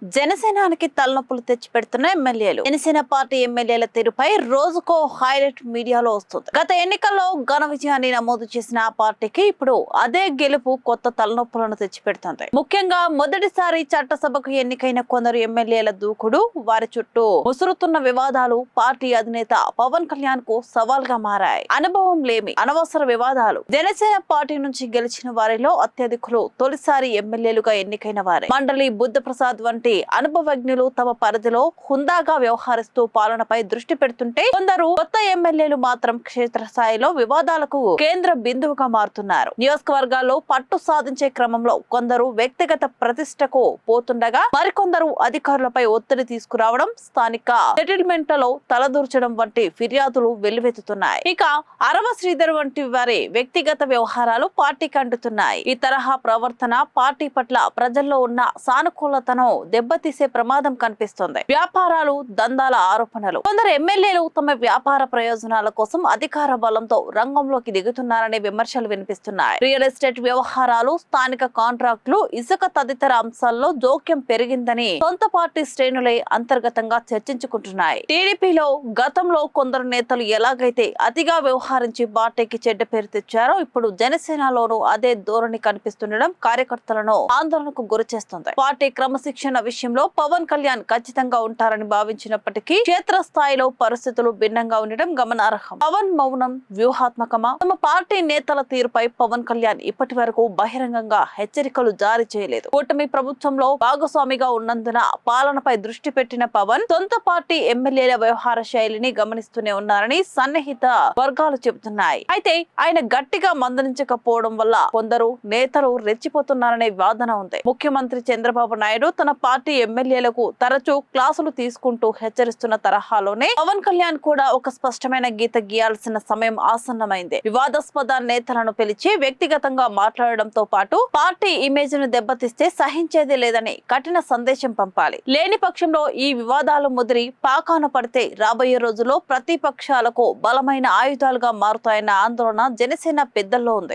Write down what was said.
జనసేనానికి తలనొప్పులు తెచ్చిపెడుతున్న ఎమ్మెల్యేలు. జనసేన పార్టీ ఎమ్మెల్యేల తీరుపై రోజుకో హైలైట్ మీడియాలో వస్తుంది. గత ఎన్నికల్లో ఘన విజయాన్ని నమోదు చేసిన ఆ పార్టీకి ఇప్పుడు అదే గెలుపు కొత్త తలనొప్పులను తెచ్చిపెడుతుంది. ముఖ్యంగా మొదటిసారి చట్టసభకు ఎన్నికైన కొందరు ఎమ్మెల్యేల దూకుడు, వారి చుట్టూ ముసురుతున్న వివాదాలు పార్టీ అధినేత పవన్ కళ్యాణ్ కు సవాల్గా మారాయి. అనుభవం లేమి, అనవసర వివాదాలు. జనసేన పార్టీ నుంచి గెలిచిన వారిలో అత్యధికులు తొలిసారి ఎమ్మెల్యేలుగా ఎన్నికైన వారే. మండలి బుద్ధప్రసాద్ వంటి అనుభవజ్ఞులు తమ పరిధిలో హుందాగా వ్యవహరిస్తూ పాలనపై దృష్టి పెడుతుంటే, కొందరు కొత్త ఎమ్మెల్యేలు మాత్రం క్షేత్రస్థాయిలో వివాదాలకు కేంద్ర బిందువుగా మారుతున్నారు. నియోజకవర్గాల్లో పట్టు సాధించే క్రమంలో కొందరు వ్యక్తిగత ప్రతిష్టకు పోతుండగా, మరికొందరు అధికారులపై ఒత్తిడి తీసుకురావడం, స్థానిక సెటిల్మెంట్లలో తలదూర్చడం వంటి ఫిర్యాదులు వెల్లువెత్తుతున్నాయి. ఇక అరవ శ్రీధర్ వంటి వారి వ్యక్తిగత వ్యవహారాలు పార్టీకి అంటుతున్నాయి. ఈ తరహా ప్రవర్తన పార్టీ పట్ల ప్రజల్లో ఉన్న సానుకూలతను దెబ్బతీసే ప్రమాదం కనిపిస్తుంది. వ్యాపారాలు, దందాల ఆరోపణలు. కొందరు ఎమ్మెల్యేలు తమ వ్యాపార ప్రయోజనాల కోసం అధికార బలంతో రంగంలోకి దిగుతున్నారనే విమర్శలు వినిపిస్తున్నాయి. రియల్ ఎస్టేట్ వ్యవహారాలు, స్థానిక కాంట్రాక్టులు, ఇసుక తదితర అంశాల్లో జోక్యం పెరిగిందని సొంత పార్టీ శ్రేణులే అంతర్గతంగా చర్చించుకుంటున్నాయి. టీడీపీలో గతంలో కొందరు నేతలు ఎలాగైతే అతిగా వ్యవహరించి పార్టీకి చెడ్డ పేరు తెచ్చారో, ఇప్పుడు జనసేనలోనూ అదే ధోరణి కనిపిస్తుండడం కార్యకర్తలను ఆందోళనకు గురిచేస్తుంది. పార్టీ క్రమశిక్షణ విషయంలో పవన్ కళ్యాణ్ ఖచ్చితంగా ఉంటారని భావించినప్పటికీ క్షేత్రస్థాయిలో పరిస్థితులు భిన్నంగా ఉండడం గమనార్హం. పవన్ మౌనం వ్యూహాత్మకమా? తమ పార్టీ నేతల తీరుపై పవన్ కళ్యాణ్ ఇప్పటి వరకు బహిరంగంగా హెచ్చరికలు జారీ చేయలేదు. కూటమి ప్రభుత్వంలో భాగస్వామిగా ఉన్నందున పాలనపై దృష్టి పెట్టిన పవన్ సొంత పార్టీ ఎమ్మెల్యేల వ్యవహార శైలిని గమనిస్తూనే ఉన్నారని సన్నిహిత వర్గాలు చెబుతున్నాయి. అయితే ఆయన గట్టిగా మందలించకపోవడం వల్ల కొందరు నేతలు రెచ్చిపోతున్నారనే వాదన ఉంది. ముఖ్యమంత్రి చంద్రబాబు నాయుడు తన పార్టీ ఎమ్మెల్యేలకు తరచూ క్లాసులు తీసుకుంటూ హెచ్చరిస్తున్న తరహాలోనే పవన్ కళ్యాణ్ కూడా ఒక స్పష్టమైన గీత గీయాల్సిన సమయం ఆసన్నమైంది. వివాదాస్పద నేతలను పిలిచి వ్యక్తిగతంగా మాట్లాడడంతో పాటు పార్టీ ఇమేజ్ ను దెబ్బతీస్తే సహించేది లేదని కఠిన సందేశం పంపాలి. లేని పక్షంలో ఈ వివాదాలు ముదిరి పాకాన పడితే రాబోయే రోజుల్లో ప్రతిపక్షాలకు బలమైన ఆయుధాలుగా మారుతాయన్న ఆందోళన జనసేన పెద్దల్లో ఉంది.